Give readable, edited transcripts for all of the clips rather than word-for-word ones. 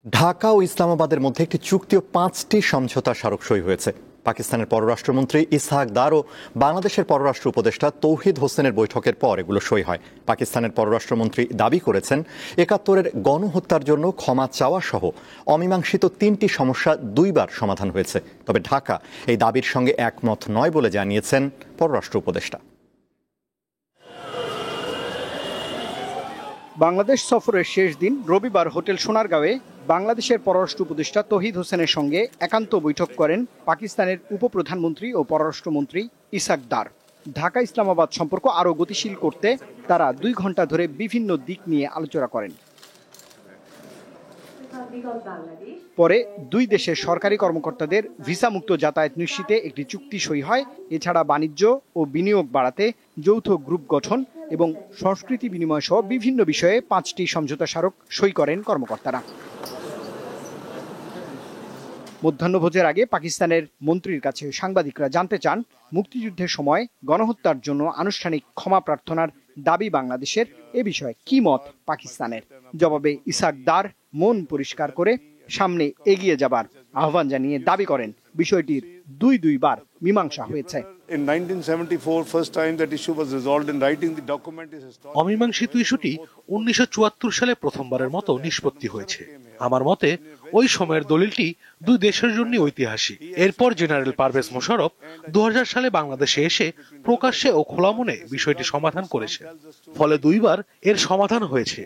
ঢাকা ও ইসলামাবাদের মধ্যে একটি চুক্তি ও 5টি সমঝোতা স্মারক সই হয়েছে। পাকিস্তানের পররাষ্ট্রমন্ত্রী ইসহাক দার ও বাংলাদেশের পররাষ্ট্র উপদেষ্টা তৌহিদ হোসেনের বৈঠকের পর এগুলো সই হয়। পাকিস্তানের পররাষ্ট্রমন্ত্রী দাবি করেছেন ৭১-এর গণহত্যার জন্য ক্ষমা চাওয়া সহ অমীমাংসিত 3টি সমস্যা 2বার সমাধান হয়েছে। তবে ঢাকা এই দাবির সঙ্গে একমত নয় বলে জানিয়েছেন পররাষ্ট্র উপদেষ্টা। বাংলাদেশ সফরের শেষ দিন রবিবার হোটেল সোনারগাঁওয়ে বাংলাদেশের পররাষ্ট্র উপদেষ্টা তৌহিদ হোসেনের সঙ্গে একান্ত বৈঠক করেন পাকিস্তানের উপপ্রধানমন্ত্রী ও পররাষ্ট্রমন্ত্রী ইসহাক দার। ঢাকা ইসলামাবাদ সম্পর্ক আরও গতিশীল করতে তারা 2 ঘণ্টা ধরে বিভিন্ন দিক নিয়ে আলোচনা করেন। পরে দুই দেশের সরকারি কর্মকর্তাদের ভিসামুক্ত যাতায়াত নিশ্চিতে একটি চুক্তি সই হয়। এছাড়া বাণিজ্য ও বিনিয়োগ বাড়াতে যৌথ গ্রুপ গঠন এবং সংস্কৃতি বিনিময় সহ বিভিন্ন বিষয়ে 5টি সমঝোতা স্মারক সই করেন কর্মকর্তারা। মধ্যাহ্নভোজের আগে পাকিস্তানের মন্ত্রীর কাছে সাংবাদিকরা জানতে চান, মুক্তিযুদ্ধের সময় গণহত্যার জন্য আনুষ্ঠানিক ক্ষমা প্রার্থনার দাবি বাংলাদেশের, এ বিষয়ে কি মত পাকিস্তানের। জবাবে ইসহাক দার মন পরিষ্কার করে সামনে এগিয়ে যাবার আহ্বান জানিয়ে দাবি করেন বিষয়টির 2বার মীমাংসা হয়েছে। অমীমাংসিত ইস্যুটি 1974 সালে প্রথমবারের মতো নিষ্পত্তি হয়েছে। আমার মতে ওই সময়ের দলিলটি 2 দেশের জন্য ঐতিহাসিক। এরপর জেনারেল পারভেজ মোশাররফ 2000 সালে বাংলাদেশে এসে প্রকাশ্যে ও খোলা মনে বিষয়টি সমাধান করেছে। ফলে 2বার এর সমাধান হয়েছে।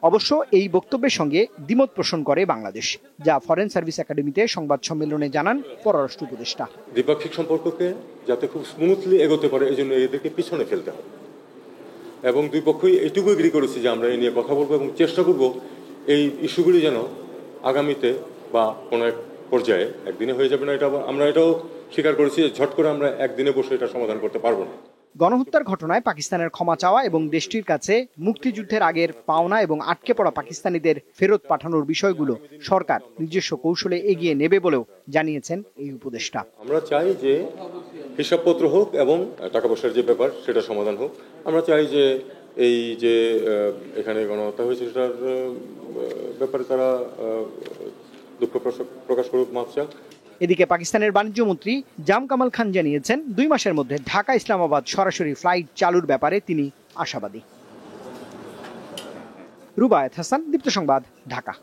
অবশ্য এই বক্তব্যের সঙ্গে দ্বিমত পোষণ করে বাংলাদেশ, যা ফরেন সার্ভিস একাডেমিতে সংবাদ সম্মেলনে জানান পররাষ্ট্র উপদেষ্টা। দ্বিপাক্ষিক সম্পর্ককে যাতে খুব স্মুথলি এগোতে পারে এই জন্য এদেরকে পিছনে ফেলতে হবে এবং দুই পক্ষই এটুকু এগ্রি করেছি যে আমরা এই নিয়ে কথা বলবো এবং চেষ্টা করব এই ইস্যুগুলি যেন আগামীতে বা কোনো এক পর্যায়ে, একদিনে হয়ে যাবে না, এটা আমরা এটাও স্বীকার করেছি যে ঝট করে আমরা একদিনে বসে এটা সমাধান করতে পারবো না। গণহত্যার ঘটনায় পাকিস্তানের ক্ষমা চাওয়া এবং দেশটির কাছে মুক্তিযুদ্ধের আগের পাওনা এবং আটকে পড়া পাকিস্তানিদের ফেরত পাঠানোর বিষয়গুলো সরকার নিজস্ব কৌশলে এগিয়ে নেবে বলেও জানিয়েছেন এই উপদেষ্টা। আমরা চাই যে হিসাবপত্র হোক এবং টাকা পয়সার যে ব্যাপার সেটা সমাধান হোক। আমরা চাই যে এই যে এখানে গণহত্যা হয়েছে সেটার ব্যাপারে তারা দুঃখ প্রকাশ করুক, মাপ চাক। এদিকে পাকিস্তানের বাণিজ্য মন্ত্রী জাম কামাল খান জানিয়েছেন 2 মাসের মধ্যে ঢাকা ইসলামাবাদ সরাসরি ফ্লাইট চালুর ব্যাপারে তিনি আশাবাদী। রুবায়েত হাসান, দীপ্ত সংবাদ, ঢাকা।